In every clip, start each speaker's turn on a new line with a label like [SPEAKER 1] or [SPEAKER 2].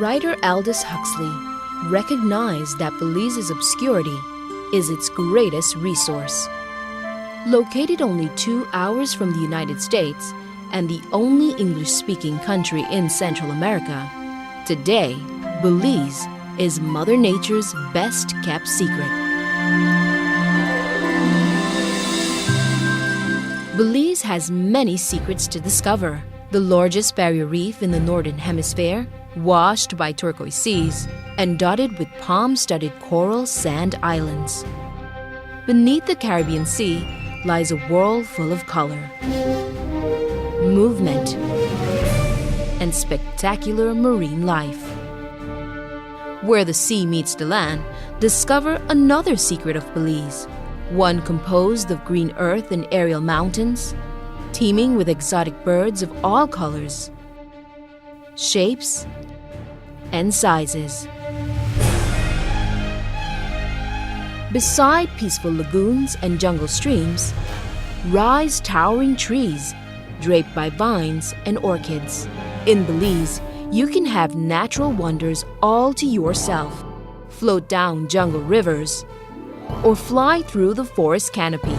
[SPEAKER 1] Writer Aldous Huxley recognized that Belize's obscurity is its greatest resource. Located only 2 hours from the United States and the only English-speaking country in Central America, today, Belize is Mother Nature's best-kept secret. Belize has many secrets to discover. The largest barrier reef in the Northern Hemisphere, washed by turquoise seas, and dotted with palm-studded coral sand islands. Beneath the Caribbean Sea lies a world full of color, movement, and spectacular marine life. Where the sea meets the land, discover another secret of Belize, one composed of green earth and aerial mountains, teeming with exotic birds of all colors, shapes, and sizes. Beside peaceful lagoons and jungle streams, rise towering trees draped by vines and orchids. In Belize, you can have natural wonders all to yourself, float down jungle rivers, or fly through the forest canopy.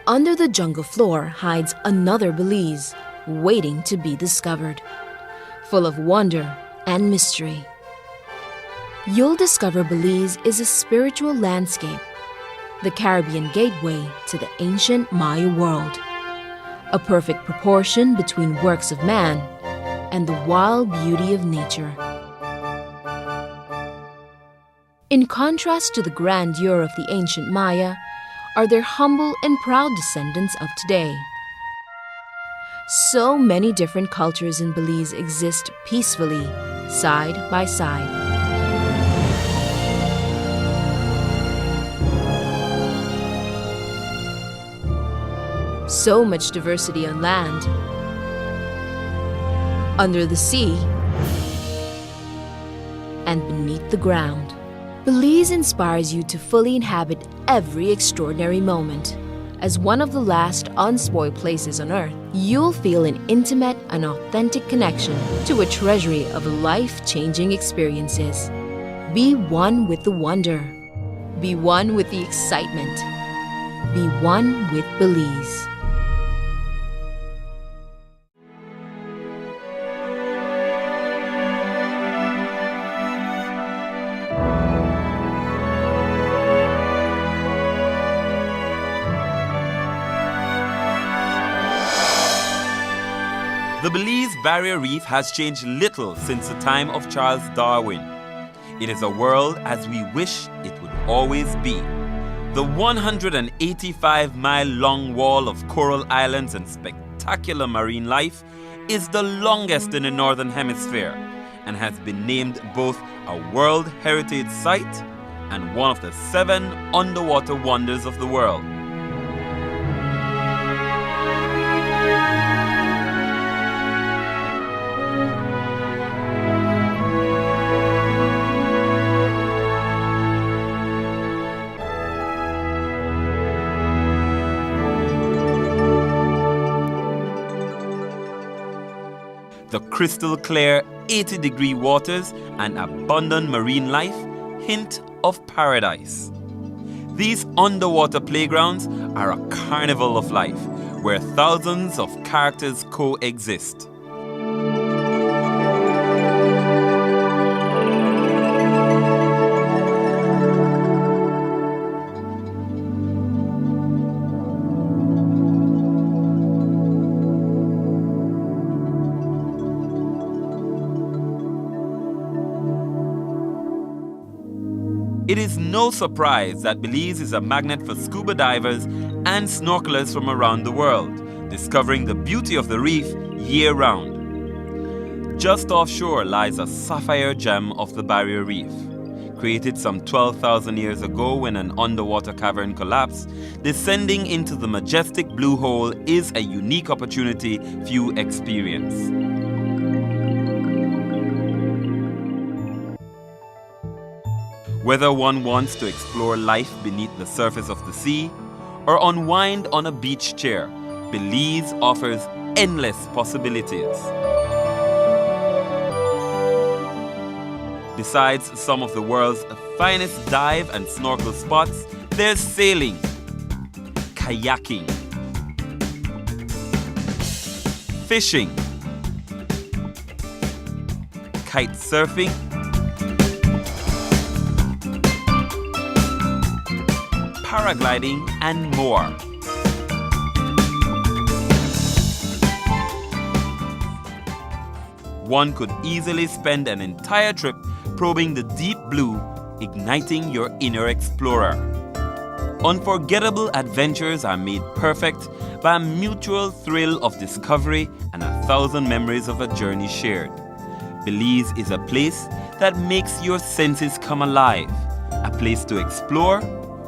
[SPEAKER 1] Under the jungle floor hides another Belize, waiting to be discovered, full of wonder and mystery. You'll discover Belize is a spiritual landscape, the Caribbean gateway to the ancient Maya world, a perfect proportion between works of man and the wild beauty of nature. In contrast to the grandeur of the ancient Maya are their humble and proud descendants of today. So many different cultures in Belize exist peacefully, side by side. So much diversity on land, under the sea, and beneath the ground. Belize inspires you to fully inhabit every extraordinary moment. As one of the last unspoiled places on Earth, you'll feel an intimate and authentic connection to a treasury of life-changing experiences. Be one with the wonder. Be one with the excitement. Be one with Belize.
[SPEAKER 2] The Belize Barrier Reef has changed little since the time of Charles Darwin. It is a world as we wish it would always be. The 185-mile-long wall of coral islands and spectacular marine life is the longest in the Northern Hemisphere and has been named both a World Heritage Site and one of the 7 underwater wonders of the world. The crystal clear 80-degree waters and abundant marine life hint of paradise. These underwater playgrounds are a carnival of life where thousands of characters coexist. It is no surprise that Belize is a magnet for scuba divers and snorkelers from around the world, discovering the beauty of the reef year-round. Just offshore lies a sapphire gem of the Barrier Reef. Created some 12,000 years ago when an underwater cavern collapsed, descending into the majestic blue hole is a unique opportunity few experience. Whether one wants to explore life beneath the surface of the sea or unwind on a beach chair, Belize offers endless possibilities. Besides some of the world's finest dive and snorkel spots, there's sailing, kayaking, fishing, kite surfing, paragliding, and more. One could easily spend an entire trip probing the deep blue, igniting your inner explorer. Unforgettable adventures are made perfect by a mutual thrill of discovery and 1,000 memories of a journey shared. Belize is a place that makes your senses come alive, a place to explore,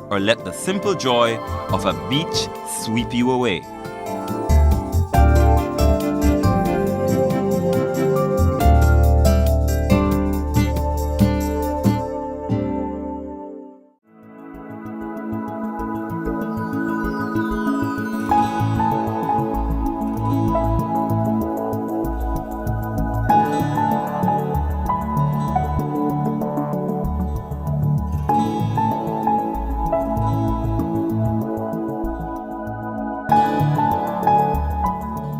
[SPEAKER 2] or let the simple joy of a beach sweep you away.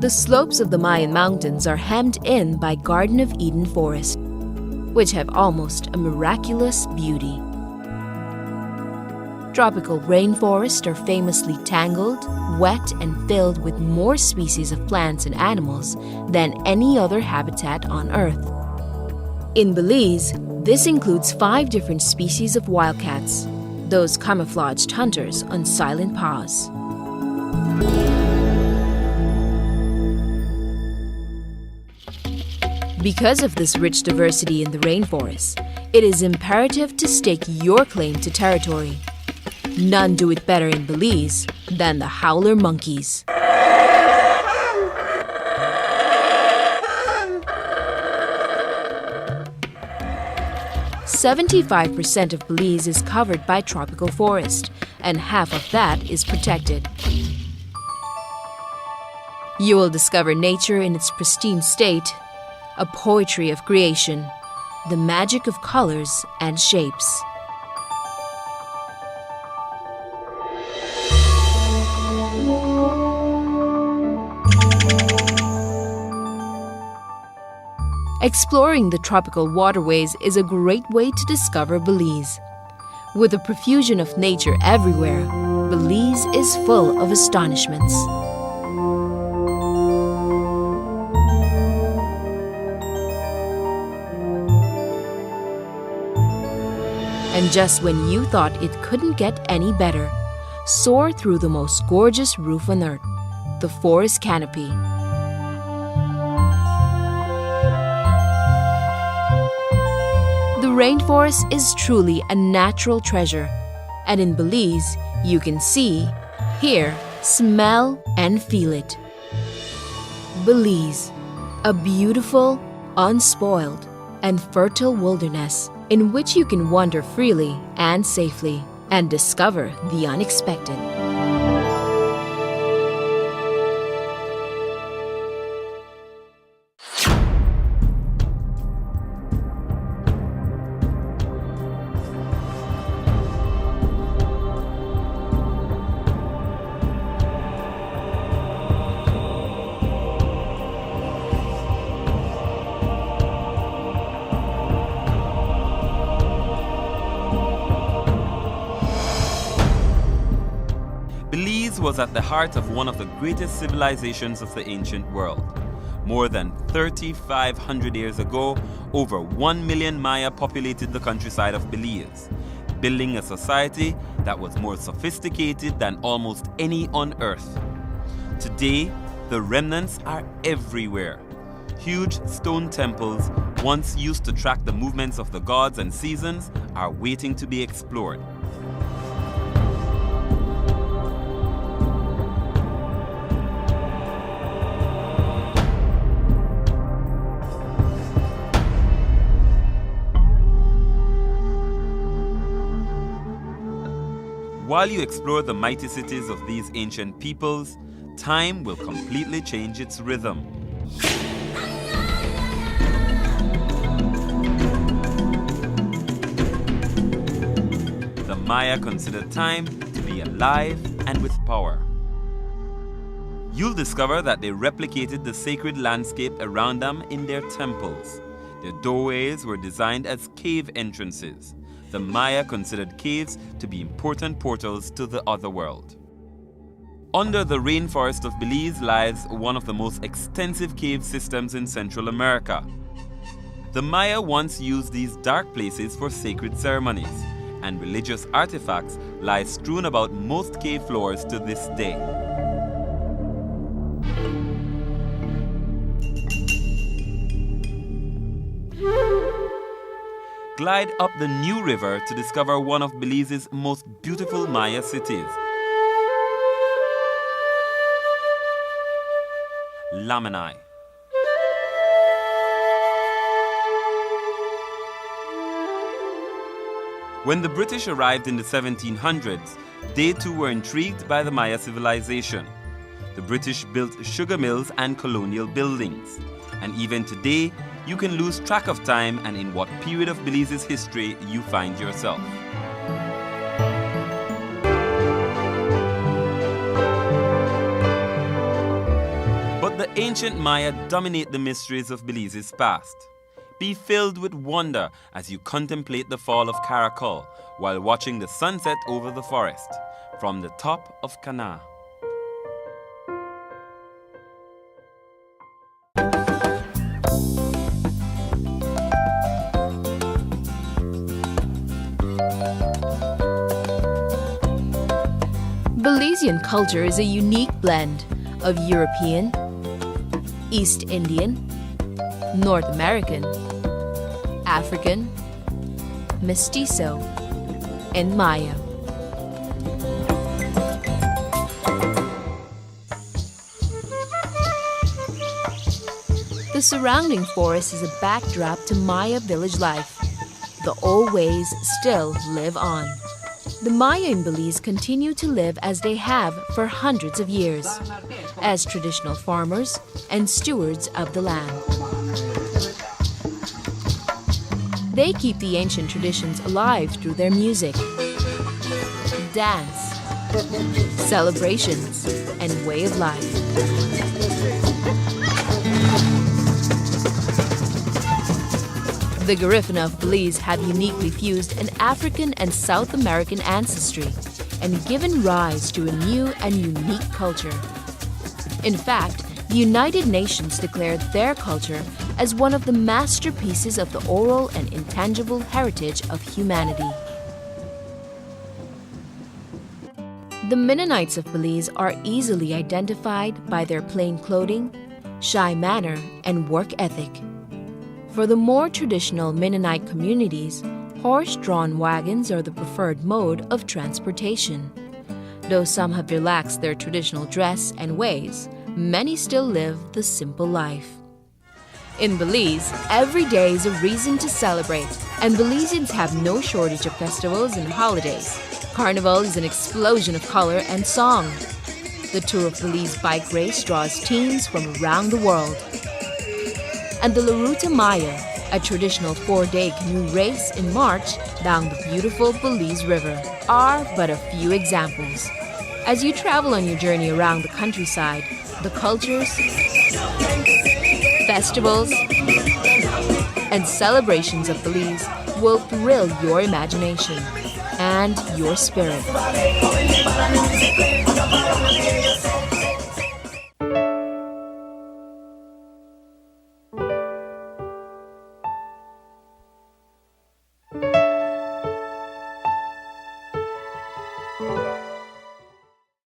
[SPEAKER 1] The slopes of the Mayan Mountains are hemmed in by Garden of Eden forest, which have almost a miraculous beauty. Tropical rainforests are famously tangled, wet, and filled with more species of plants and animals than any other habitat on Earth. In Belize, this includes 5 different species of wildcats, those camouflaged hunters on silent paws. Because of this rich diversity in the rainforest, it is imperative to stake your claim to territory. None do it better in Belize than the howler monkeys. "75% of Belize is covered by tropical forest, and half of that is protected. You will discover nature in its pristine state, a poetry of creation, the magic of colors and shapes. Exploring the tropical waterways is a great way to discover Belize. With a profusion of nature everywhere, Belize is full of astonishments. And just when you thought it couldn't get any better, soar through the most gorgeous roof on Earth, the forest canopy. The rainforest is truly a natural treasure, and in Belize, you can see, hear, smell, and feel it. Belize, a beautiful, unspoiled, and fertile wilderness in which you can wander freely and safely and discover the unexpected.
[SPEAKER 2] Belize was at the heart of one of the greatest civilizations of the ancient world. More than 3,500 years ago, over 1 million Maya populated the countryside of Belize, building a society that was more sophisticated than almost any on Earth. Today, the remnants are everywhere. Huge stone temples, once used to track the movements of the gods and seasons, are waiting to be explored. While you explore the mighty cities of these ancient peoples, time will completely change its rhythm. Maya considered time to be alive and with power. You'll discover that they replicated the sacred landscape around them in their temples. Their doorways were designed as cave entrances. The Maya considered caves to be important portals to the other world. Under the rainforest of Belize lies one of the most extensive cave systems in Central America. The Maya once used these dark places for sacred ceremonies, and religious artifacts lie strewn about most cave floors to this day. Glide up the New River to discover one of Belize's most beautiful Maya cities, Lamanai. When the British arrived in the 1700s, they too were intrigued by the Maya civilization. The British built sugar mills and colonial buildings. And even today, you can lose track of time and in what period of Belize's history you find yourself. But the ancient Maya dominate the mysteries of Belize's past. Be filled with wonder as you contemplate the fall of Caracol while watching the sunset over the forest from the top of Cana.
[SPEAKER 1] Belizean culture is a unique blend of European, East Indian, North American, African, Mestizo, and Maya. The surrounding forest is a backdrop to Maya village life. The old ways still live on. The Maya in Belize continue to live as they have for hundreds of years, as traditional farmers and stewards of the land. They keep the ancient traditions alive through their music, dance, celebrations, and way of life. The Garifuna of Belize have uniquely fused an African and South American ancestry and given rise to a new and unique culture. In fact, the United Nations declared their culture as one of the masterpieces of the oral and intangible heritage of humanity. The Mennonites of Belize are easily identified by their plain clothing, shy manner, and work ethic. For the more traditional Mennonite communities, horse-drawn wagons are the preferred mode of transportation. Though some have relaxed their traditional dress and ways, many still live the simple life. In Belize, every day is a reason to celebrate, and Belizeans have no shortage of festivals and holidays. Carnival is an explosion of color and song. The Tour of Belize bike race draws teams from around the world. And the La Ruta Maya, a traditional 4-day canoe race in March down the beautiful Belize River, are but a few examples. As you travel on your journey around the countryside, the cultures, festivals, and celebrations of Belize will thrill your imagination and your spirit.